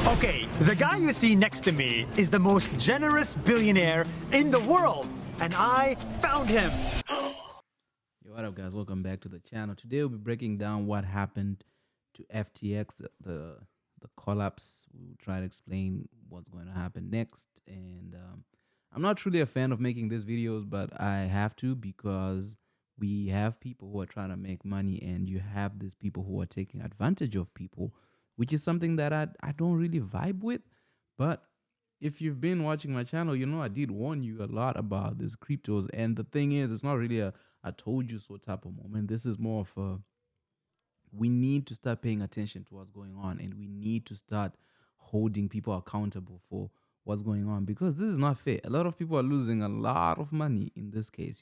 Okay, the guy you see next to me is the most generous billionaire in the world, and I found him. Yo, what up, guys? Welcome back to the channel. Today we'll be breaking down what happened to FTX, the collapse. We'll try to explain what's going to happen next. And I'm not truly a fan of making these videos, but I have to because we have people who are trying to make money, and you have these people who are taking advantage of people, which is something that I don't really vibe with. But if you've been watching my channel, you know I did warn you a lot about these cryptos. And the thing is, it's not really a I told you so type of moment. This is more of a we need to start paying attention to what's going on, and we need to start holding people accountable for what's going on, because this is not fair. A lot of people are losing a lot of money in this case.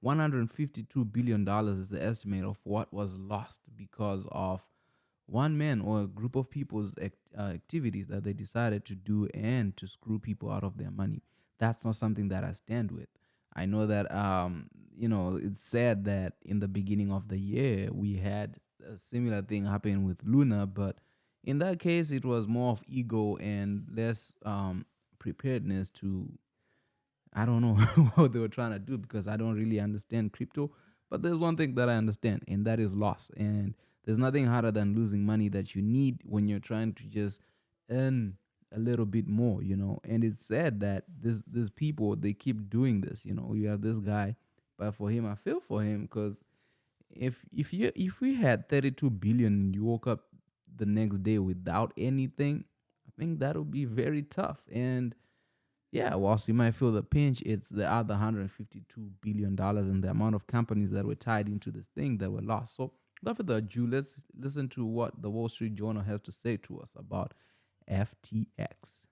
$152 billion is the estimate of what was lost because of one man or a group of people's activities that they decided to do and to screw people out of their money. That's not something that I stand with. I know that it's sad that in the beginning of the year we had a similar thing happen with Luna, but in that case it was more of ego and less preparedness to, I don't know what they were trying to do, because I don't really understand crypto. But there's one thing that I understand, and that is loss. And there's nothing harder than losing money that you need when you're trying to just earn a little bit more. And it's sad that these people, they keep doing this. You have this guy, but for him, I feel for him, because if we had 32 billion and you woke up the next day without anything, I think that would be very tough. And yeah, whilst you might feel the pinch, it's the other $152 billion and the amount of companies that were tied into this thing that were lost. So without further ado, let's listen to what the Wall Street Journal has to say to us about FTX.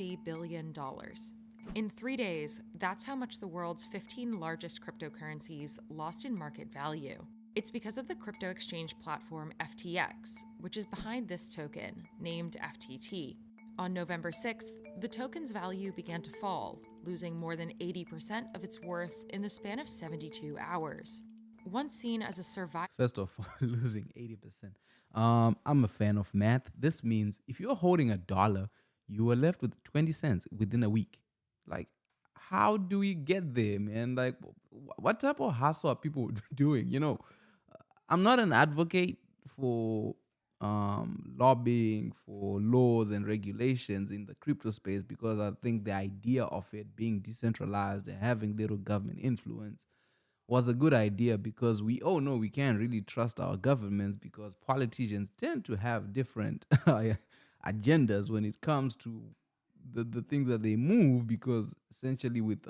$80 billion. In 3 days, that's how much the world's 15 largest cryptocurrencies lost in market value. It's because of the crypto exchange platform FTX, which is behind this token, named FTT. On November 6th, the token's value began to fall, losing more than 80% of its worth in the span of 72 hours. Once seen as a survivor. First of all, losing 80%. I'm a fan of math. This means if you're holding $1, you were left with 20 cents within a week. Like, how do we get there, man? Like, what type of hustle are people doing? I'm not an advocate for lobbying for laws and regulations in the crypto space, because I think the idea of it being decentralized and having little government influence was a good idea, because we all know we can't really trust our governments, because politicians tend to have different agendas when it comes to the things that they move, because essentially with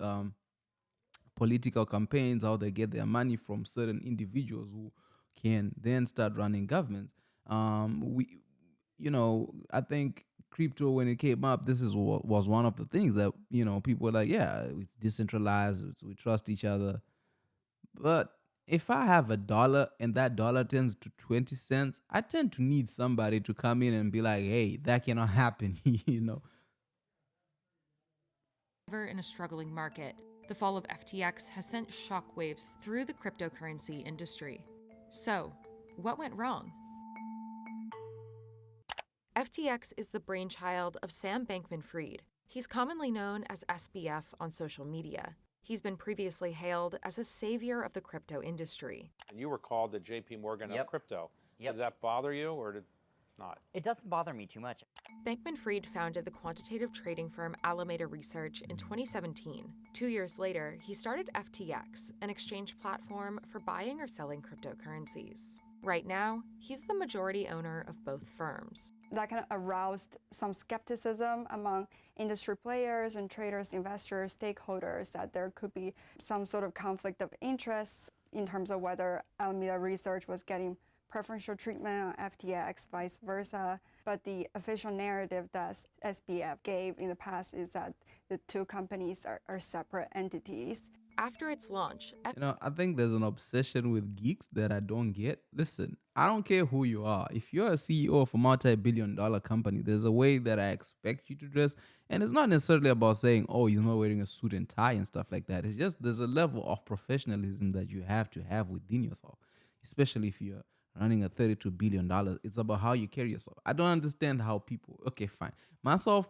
political campaigns, how they get their money from certain individuals who can then start running governments. I think crypto, when it came up, this is what was one of the things that people were like, yeah, it's decentralized, we trust each other. But if I have $1 and that dollar turns to 20 cents, I tend to need somebody to come in and be like, hey, that cannot happen. In a struggling market, the fall of FTX has sent shockwaves through the cryptocurrency industry. So, what went wrong? FTX is the brainchild of Sam Bankman-Fried. He's commonly known as SBF on social media. He's been previously hailed as a savior of the crypto industry. And you were called the JP Morgan of crypto. Yep. Did that bother you, or did not? It doesn't bother me too much. Bankman-Fried founded the quantitative trading firm Alameda Research in 2017. 2 years later, he started FTX, an exchange platform for buying or selling cryptocurrencies. Right now, he's the majority owner of both firms. That kind of aroused some skepticism among industry players and traders, investors, stakeholders, that there could be some sort of conflict of interest in terms of whether Alameda Research was getting preferential treatment on FTX, vice versa. But the official narrative that SBF gave in the past is that the two companies are separate entities. After its launch, I think there's an obsession with geeks that I don't get. Listen, I don't care who you are. If you're a CEO of a multi-billion-dollar company, there's a way that I expect you to dress. And it's not necessarily about saying, oh, you're not wearing a suit and tie and stuff like that. It's just there's a level of professionalism that you have to have within yourself, especially if you're running a $32 billion. It's about how you carry yourself. I don't understand how people, okay, fine. Myself,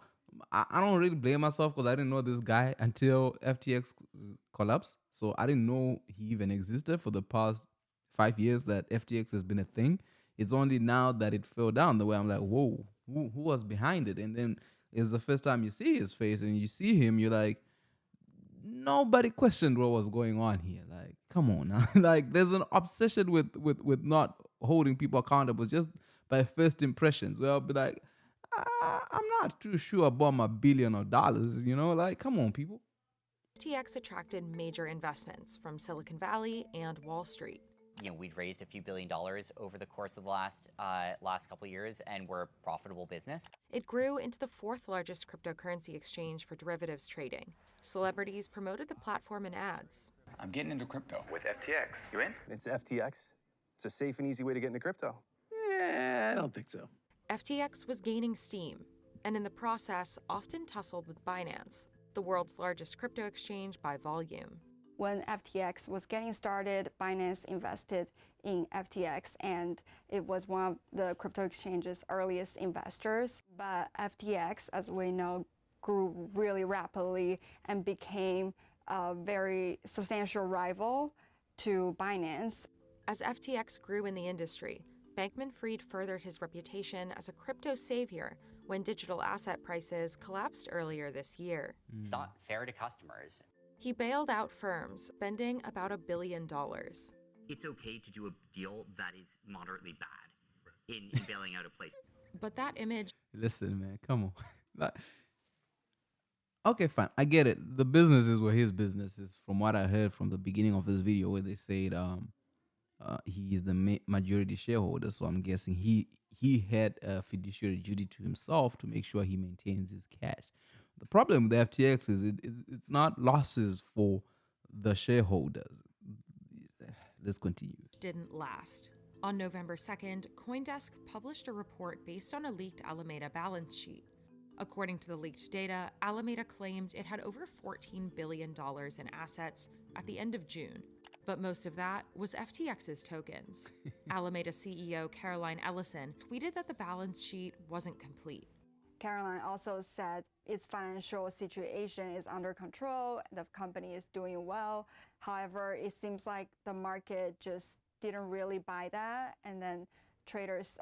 I don't really blame myself because I didn't know this guy until FTX collapsed. So I didn't know he even existed for the past 5 years that FTX has been a thing. It's only now that it fell down the way I'm like, whoa, who was behind it? And then it's the first time you see his face and you see him, you're like, nobody questioned what was going on here. Like, come on now. Like, there's an obsession with not holding people accountable just by first impressions. Well, I'll be like, I'm not too sure about my billion of dollars, like, come on, people. FTX attracted major investments from Silicon Valley and Wall Street. We'd raised a few $1 billion over the course of the last couple of years, and we're a profitable business. It grew into the fourth largest cryptocurrency exchange for derivatives trading. Celebrities promoted the platform in ads. I'm getting into crypto. With FTX. You in? It's FTX. It's a safe and easy way to get into crypto. I don't think so. FTX was gaining steam, and in the process, often tussled with Binance, the world's largest crypto exchange by volume. When FTX was getting started, Binance invested in FTX, and it was one of the crypto exchange's earliest investors. But FTX, as we know, grew really rapidly and became a very substantial rival to Binance. As FTX grew in the industry, Bankman-Fried furthered his reputation as a crypto savior when digital asset prices collapsed earlier this year. It's not fair to customers. He bailed out firms, spending about $1 billion. It's okay to do a deal that is moderately bad in bailing out a place. But that image Listen, man, come on. Like, okay, fine. I get it. The businesses were his businesses, from what I heard from the beginning of this video, where they said he is the majority shareholder. So I'm guessing he had a fiduciary duty to himself to make sure he maintains his cash. The problem with FTX is it's not losses for the shareholders. Let's continue. didn't last. On November 2nd, CoinDesk published a report based on a leaked Alameda balance sheet. According to the leaked data, Alameda claimed it had over $14 billion in assets at the end of June, but most of that was FTX's tokens. Alameda CEO Caroline Ellison tweeted that the balance sheet wasn't complete. Caroline also said its financial situation is under control, the company is doing well. However, it seems like the market just didn't really buy that, and then traders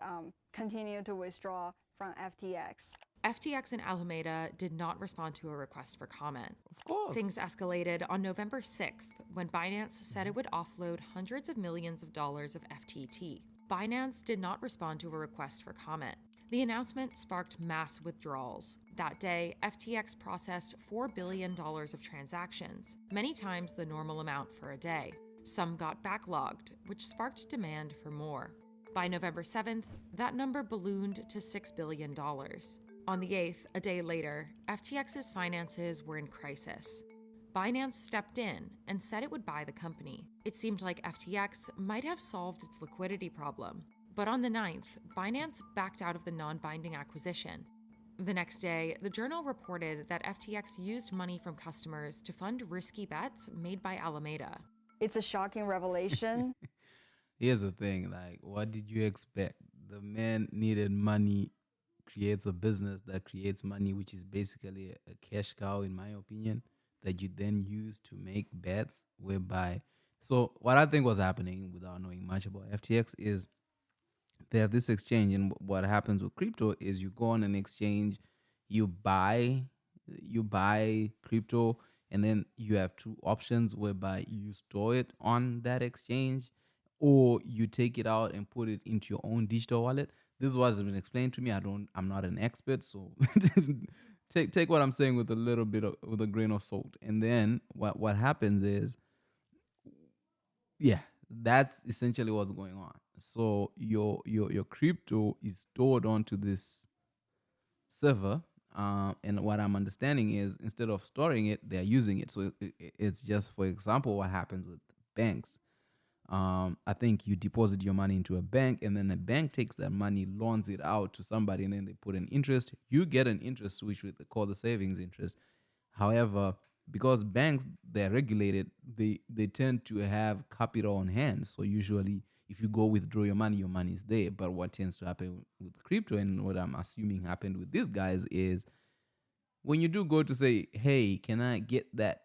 continue to withdraw from FTX. FTX and Alameda did not respond to a request for comment. Of course. Things escalated on November 6th when Binance said it would offload hundreds of millions of dollars of FTT. Binance did not respond to a request for comment. The announcement sparked mass withdrawals. That day, FTX processed $4 billion of transactions, many times the normal amount for a day. Some got backlogged, which sparked demand for more. By November 7th, that number ballooned to $6 billion. On the 8th, a day later, FTX's finances were in crisis. Binance stepped in and said it would buy the company. It seemed like FTX might have solved its liquidity problem. But on the 9th, Binance backed out of the non-binding acquisition. The next day, the Journal reported that FTX used money from customers to fund risky bets made by Alameda. It's a shocking revelation. Here's the thing, like, what did you expect? The man needed money, creates a business that creates money, which is basically a cash cow, in my opinion, that you then use to make bets whereby. So what I think was happening, without knowing much about FTX, is they have this exchange, and what happens with crypto is you go on an exchange, you buy crypto, and then you have two options whereby you store it on that exchange or you take it out and put it into your own digital wallet. This was been explained to me. I'm not an expert, so take what I'm saying with a grain of salt. And then what happens is, yeah, that's essentially what's going on. So your crypto is stored onto this server, And what I'm understanding is instead of storing it, they're using it. So it's just, for example, what happens with banks. I think you deposit your money into a bank, and then the bank takes that money, loans it out to somebody, and then they put an interest. You get an interest, which we call the savings interest. However, because banks, they're regulated, they tend to have capital on hand. So usually, if you go withdraw your money is there. But what tends to happen with crypto, and what I'm assuming happened with these guys, is when you do go to say, hey, can I get that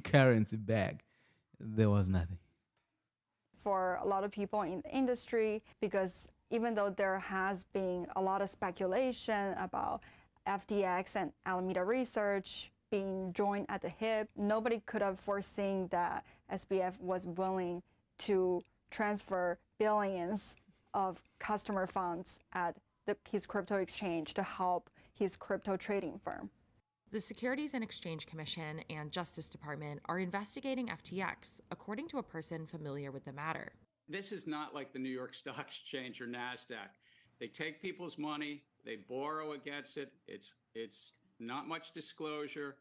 currency back? There was nothing. For a lot of people in the industry, because even though there has been a lot of speculation about FTX and Alameda Research being joined at the hip, nobody could have foreseen that SBF was willing to transfer billions of customer funds at his crypto exchange to help his crypto trading firm. The Securities and Exchange Commission and Justice Department are investigating FTX, according to a person familiar with the matter. This is not like the New York Stock Exchange or NASDAQ. They take people's money, they borrow against it, it's not much disclosure,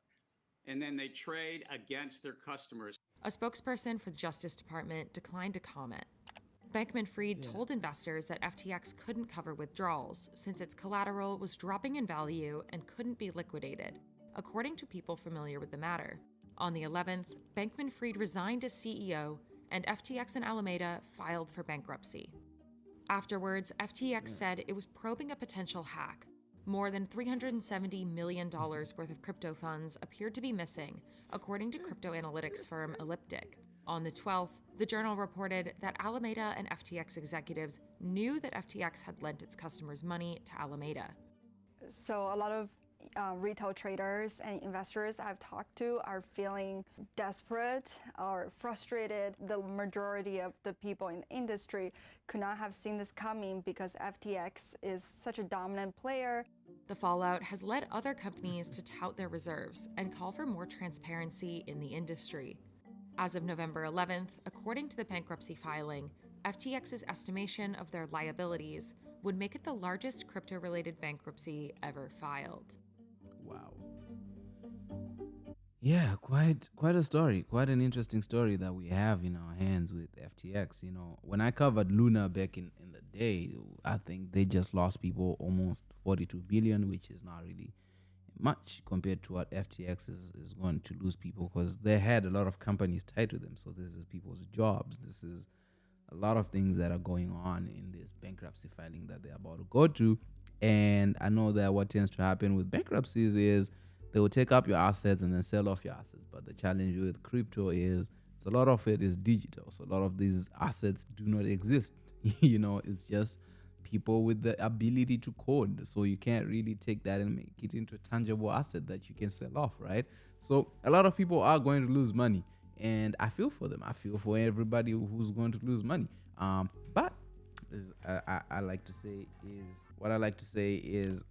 and then they trade against their customers. A spokesperson for the Justice Department declined to comment. Bankman-Fried told investors that FTX couldn't cover withdrawals since its collateral was dropping in value and couldn't be liquidated, according to people familiar with the matter. On the 11th, Bankman-Fried resigned as CEO, and FTX and Alameda filed for bankruptcy. Afterwards, FTX said it was probing a potential hack. More than $370 million worth of crypto funds appeared to be missing, according to crypto analytics firm Elliptic. On the 12th, the Journal reported that Alameda and FTX executives knew that FTX had lent its customers money to Alameda. So a lot of retail traders and investors I've talked to are feeling desperate or frustrated. The majority of the people in the industry could not have seen this coming because FTX is such a dominant player. The fallout has led other companies to tout their reserves and call for more transparency in the industry. As of November 11th, according to the bankruptcy filing, FTX's estimation of their liabilities would make it the largest crypto-related bankruptcy ever filed. Wow. Yeah, quite a story, quite an interesting story that we have in our hands with FTX. You know, when I covered Luna back in the day, I think they just lost people almost 42 billion, which is not really much compared to what FTX is going to lose people, because they had a lot of companies tied to them. So this is people's jobs. This is a lot of things that are going on in this bankruptcy filing that they're about to go to. And I know that what tends to happen with bankruptcies is they will take up your assets and then sell off your assets. But the challenge with crypto is a lot of it is digital. So a lot of these assets do not exist. You know, it's just people with the ability to code. So you can't really take that and make it into a tangible asset that you can sell off, right? So a lot of people are going to lose money. And I feel for them. I feel for everybody who's going to lose money. But I like to say is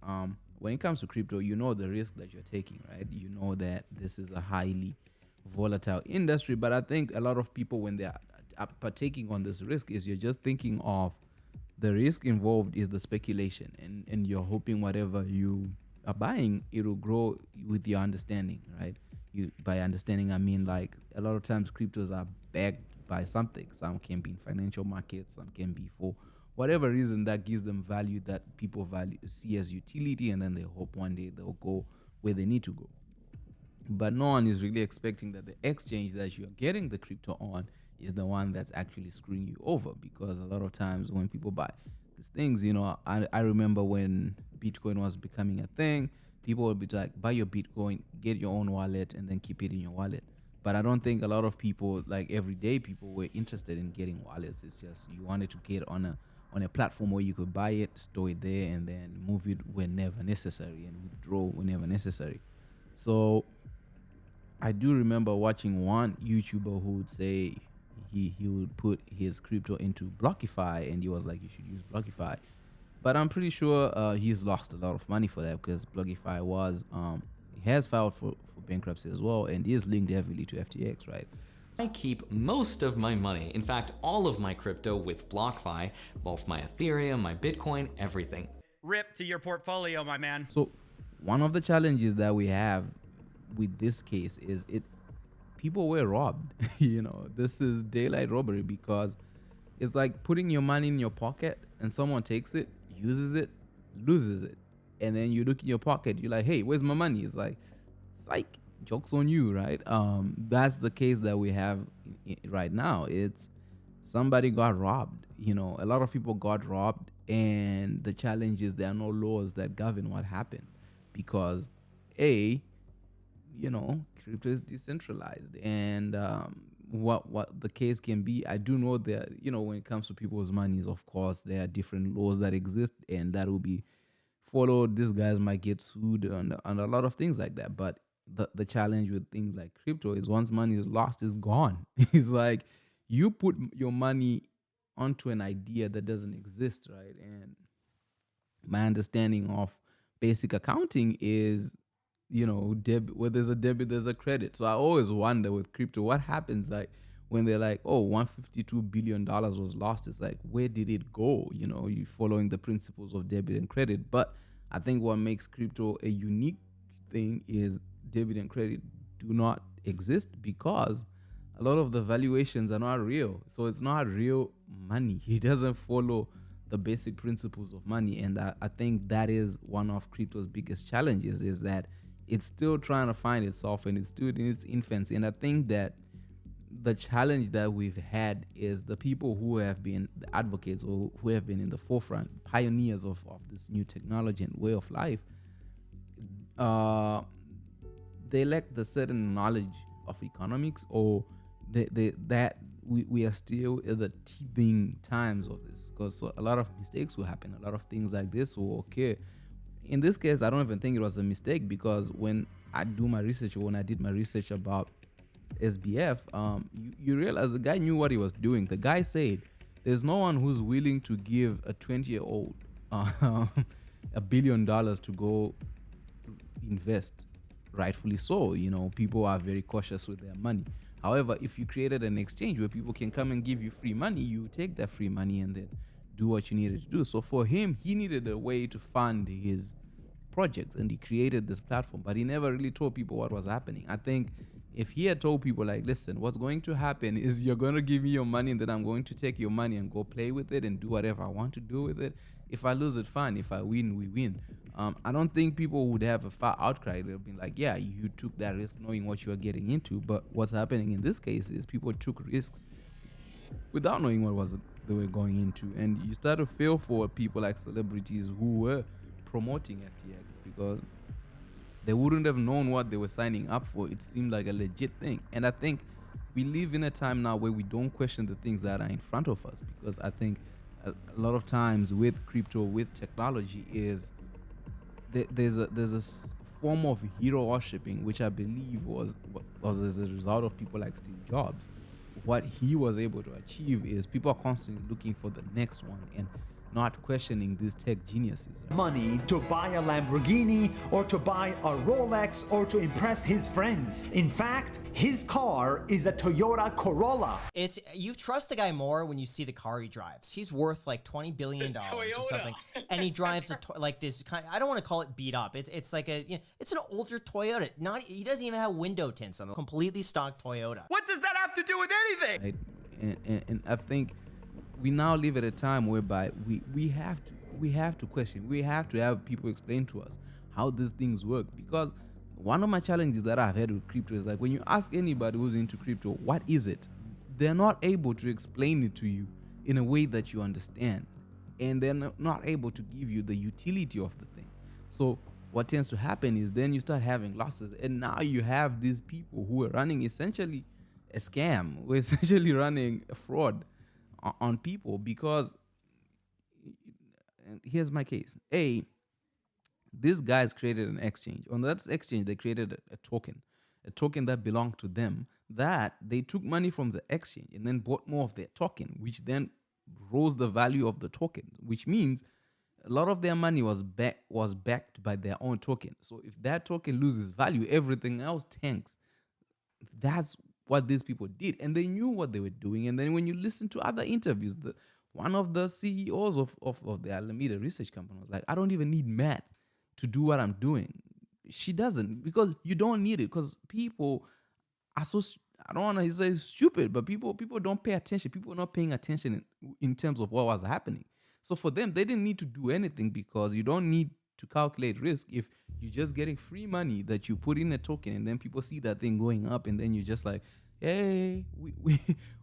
when it comes to crypto, you know the risk that you're taking, right? You know that this is a highly volatile industry. But I think a lot of people, when they are partaking on this risk, is you're just thinking of the risk involved is the speculation, and you're hoping whatever you are buying, it'll grow with your understanding, right? By understanding, I mean, like, a lot of times cryptos are backed by something. Some can be in financial markets, some can be for whatever reason that gives them value, that people see as utility, and then they hope one day they'll go where they need to go. But no one is really expecting that the exchange that you're getting the crypto on is the one that's actually screwing you over, because a lot of times when people buy these things, you know, I remember when Bitcoin was becoming a thing, people would be like, buy your Bitcoin, get your own wallet, and then keep it in your wallet. But I don't think a lot of people, like everyday people, were interested in getting wallets. It's just you wanted to get on a platform where you could buy it, store it there, and then move it whenever necessary and withdraw whenever necessary. So I do remember watching one YouTuber who would say he would put his crypto into Blockify, and he was like, you should use Blockify. But I'm pretty sure he's lost a lot of money for that, because Blockify has filed for bankruptcy as well, and is linked heavily to FTX, right? I keep most of my money, in fact all of my crypto, with BlockFi, both my Ethereum, my Bitcoin, everything. Rip to your portfolio, my man. So one of the challenges that we have with this case is people were robbed. This is daylight robbery, because it's like putting your money in your pocket and someone takes it, uses it, loses it. And then you look in your pocket, you're like, hey, where's my money? It's like, psych, joke's on you, right? That's the case that we have right now. It's somebody got robbed. A lot of people got robbed, and the challenge is there are no laws that govern what happened, because crypto is decentralized, and what the case can be, I do know that when it comes to people's monies, of course there are different laws that exist and that will be followed. These guys might get sued and a lot of things like that, but the challenge with things like crypto is once money is lost, it's gone. It's like you put your money onto an idea that doesn't exist, right? And my understanding of basic accounting is, where there's a debit, there's a credit. So I always wonder with crypto, what happens like when they're like, oh, $152 billion was lost. It's like, where did it go? You following the principles of debit and credit. But I think what makes crypto a unique thing is debit and credit do not exist, because a lot of the valuations are not real. So it's not real money. It doesn't follow the basic principles of money. And I think that is one of crypto's biggest challenges, is that it's still trying to find itself and it's still in its infancy. And I think that the challenge that we've had is the people who have been the advocates or who have been in the forefront, pioneers of this new technology and way of life, they lack the certain knowledge of economics, or we are still in the teething times of this, because a lot of mistakes will happen, a lot of things like this will occur. In this case, I don't even think it was a mistake, because when I do my research, or when I did my research about SBF, you realize the guy knew what he was doing. The guy said there's no one who's willing to give a 20-year-old $1 billion to go invest. Rightfully so. People are very cautious with their money. However, if you created an exchange where people can come and give you free money, you take that free money and then do what you needed to do. So for him, he needed a way to fund his projects, and he created this platform, but he never really told people what was happening. I think if he had told people like, listen, what's going to happen is you're going to give me your money and then I'm going to take your money and go play with it and do whatever I want to do with it. If I lose it, fine. If I win, we win. I don't think people would have a far outcry. They'll be like, yeah, you took that risk knowing what you were getting into. But what's happening in this case is people took risks without knowing what they were going into. And you start to feel for people like celebrities who were promoting FTX, because they wouldn't have known what they were signing up for. It seemed like a legit thing. And I think we live in a time now where we don't question the things that are in front of us, because I think a lot of times with crypto, with technology, is there's a form of hero worshipping, which I believe was as a result of people like Steve Jobs. What he was able to achieve is people are constantly looking for the next one and not questioning these tech geniuses. Money to buy a Lamborghini or to buy a Rolex or to impress his friends. In fact, his car is a Toyota Corolla. You trust the guy more when you see the car he drives. He's worth like $20 billion or something, and he drives like this kind. I don't want to call it beat up. It's like it's an older Toyota. He doesn't even have window tints on the completely stock Toyota. What does that have to do with anything? Right? And I think we now live at a time whereby we have to question. We have to have people explain to us how these things work, because one of my challenges that I've had with crypto is like, when you ask anybody who's into crypto, what is it? They're not able to explain it to you in a way that you understand, and they're not able to give you the utility of the thing. So what tends to happen is then you start having losses, and now you have these people who are running essentially a scam. We're essentially running a fraud on people, because here's my case. These guys created an exchange. On that exchange, they created a token that belonged to them, that they took money from the exchange and then bought more of their token, which then rose the value of the token, which means a lot of their money was backed by their own token. So if that token loses value, everything else tanks. That's what these people did, and they knew what they were doing. And then when you listen to other interviews, one of the CEOs of the Alameda research company was like, I don't even need math to do what I'm doing. she doesn't, because you don't need it, because people are so I don't want to say stupid, but people don't pay attention. People are not paying attention in terms of what was happening. So for them, they didn't need to do anything, because you don't need to calculate risk if you're just getting free money that you put in a token, and then people see that thing going up, and then you're just like, hey,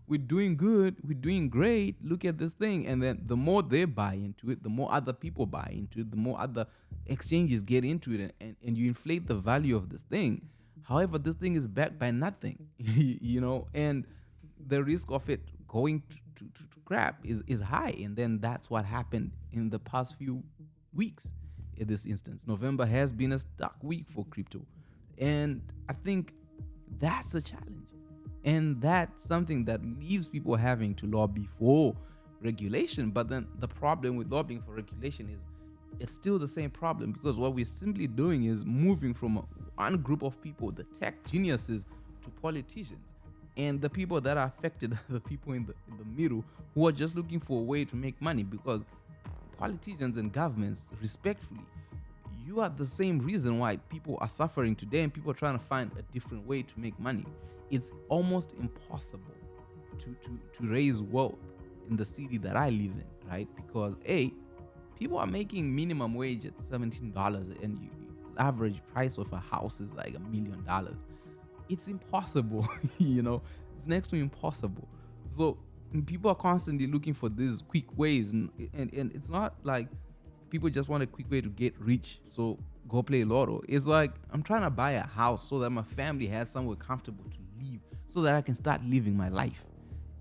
we're doing good, we're doing great, look at this thing. And then the more they buy into it, the more other people buy into it, the more other exchanges get into it, and you inflate the value of this thing. However, this thing is backed by nothing, and the risk of it going to crap is high. And then that's what happened in the past few weeks. In this instance, November has been a stuck week for crypto, and I think that's a challenge, and that's something that leaves people having to lobby for regulation. But then the problem with lobbying for regulation is it's still the same problem, because what we're simply doing is moving from one group of people, the tech geniuses, to politicians. And the people that are affected are the people in the middle, who are just looking for a way to make money. Because politicians and governments, respectfully, you are the same reason why people are suffering today, and people are trying to find a different way to make money. It's almost impossible to raise wealth in the city that I live in, right? Because people are making minimum wage at $17, and average price of a house is like $1 million. It's impossible, it's next to impossible. So people are constantly looking for these quick ways, and it's not like people just want a quick way to get rich, so go play lotto. It's like, I'm trying to buy a house so that my family has somewhere comfortable to live, so that I can start living my life.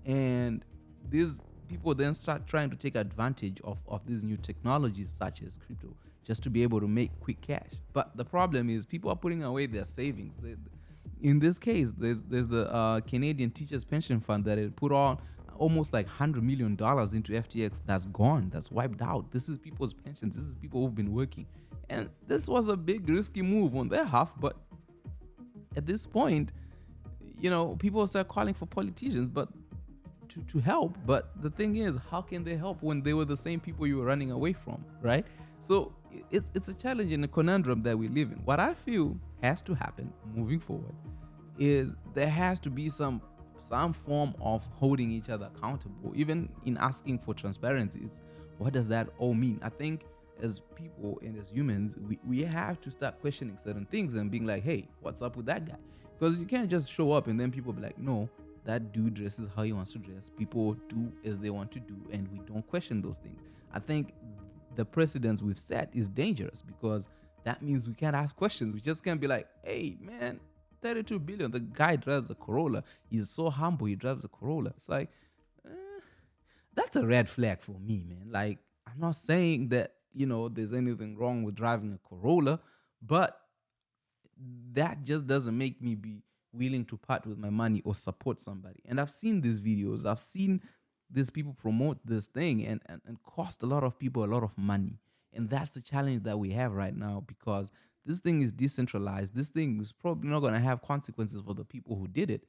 And these people then start trying to take advantage of these new technologies such as crypto, just to be able to make quick cash. But the problem is people are putting away their savings. In this case, there's the Canadian Teachers Pension Fund that had put on almost like $100 million into FTX. That's gone, that's wiped out. This is people's pensions, this is people who've been working, and this was a big risky move on their half. But at this point, people start calling for politicians to help. But the thing is, how can they help when they were the same people you were running away from, right? So it's a challenge and a conundrum that we live in. What I feel has to happen moving forward is there has to be some form of holding each other accountable, even in asking for transparencies. What does that all mean? I think as people and as humans, we have to start questioning certain things and being like, hey, what's up with that guy? Because you can't just show up and then people be like, no, that dude dresses how he wants to dress. People do as they want to do, and we don't question those things. I think the precedence we've set is dangerous, because that means we can't ask questions. We just can't be like, hey, man, 32 billion, the guy drives a Corolla. He's so humble, he drives a Corolla. It's like, that's a red flag for me, man. Like, I'm not saying that, there's anything wrong with driving a Corolla, but that just doesn't make me be willing to part with my money or support somebody. And I've seen these videos, I've seen these people promote this thing and cost a lot of people a lot of money. And that's the challenge that we have right now, because this thing is decentralized. This thing is probably not going to have consequences for the people who did it.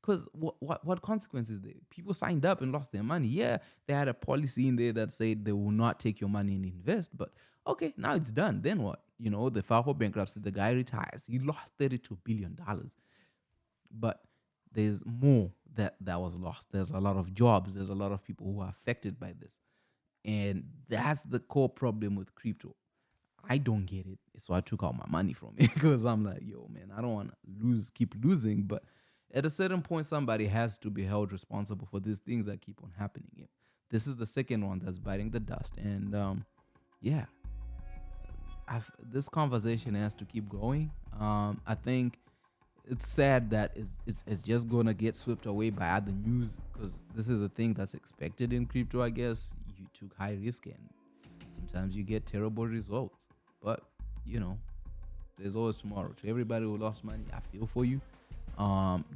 Because what consequences there? People signed up and lost their money. Yeah, they had a policy in there that said they will not take your money and invest. But okay, now it's done. Then what? They file for bankruptcy. The guy retires. He lost $32 billion. But there's more that was lost. There's a lot of jobs. There's a lot of people who are affected by this. And that's the core problem with crypto. I don't get it. So I took out my money from it, because I'm like, yo, man, I don't want to keep losing. But at a certain point, somebody has to be held responsible for these things that keep on happening. Yeah. This is the second one that's biting the dust. And this conversation has to keep going. I think it's sad that it's just going to get swept away by other news, because this is a thing that's expected in crypto, I guess. You took high risk, and sometimes you get terrible results. But, there's always tomorrow. To everybody who lost money, I feel for you.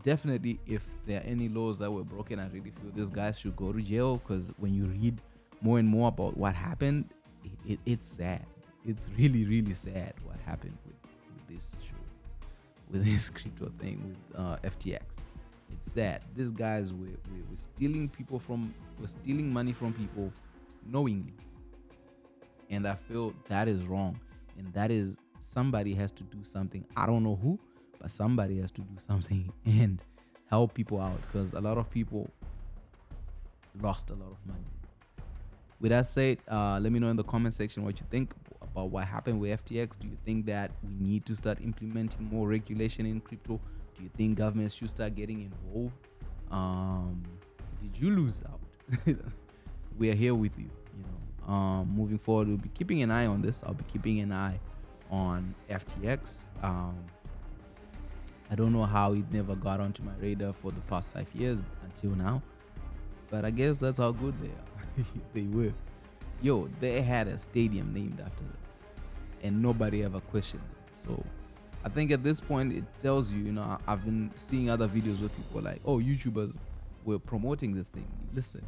Definitely, if there are any laws that were broken, I really feel these guys should go to jail, because when you read more and more about what happened, it's sad. It's really, really sad what happened with this show, with this crypto thing, with FTX. It's sad. These guys were stealing money from people knowingly. And I feel that is wrong. And that is somebody has to do something. I don't know who, but somebody has to do something and help people out, because a lot of people lost a lot of money. With that said, let me know in the comment section what you think about what happened with FTX. Do you think that we need to start implementing more regulation in crypto? Do you think governments should start getting involved? Did you lose out? We are here with you. Moving forward, we'll be keeping an eye on this. I'll be keeping an eye on FTX. I don't know how it never got onto my radar for the past 5 years until now, but I guess that's how good they are. They were. Yo, they had a stadium named after them, and nobody ever questioned it. So I think at this point it tells you, I've been seeing other videos where people are like, oh, YouTubers were promoting this thing. Listen,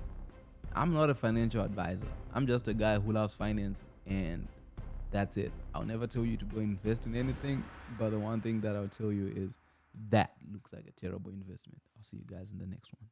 I'm not a financial advisor. I'm just a guy who loves finance, and that's it. I'll never tell you to go invest in anything, but the one thing that I'll tell you is that looks like a terrible investment. I'll see you guys in the next one.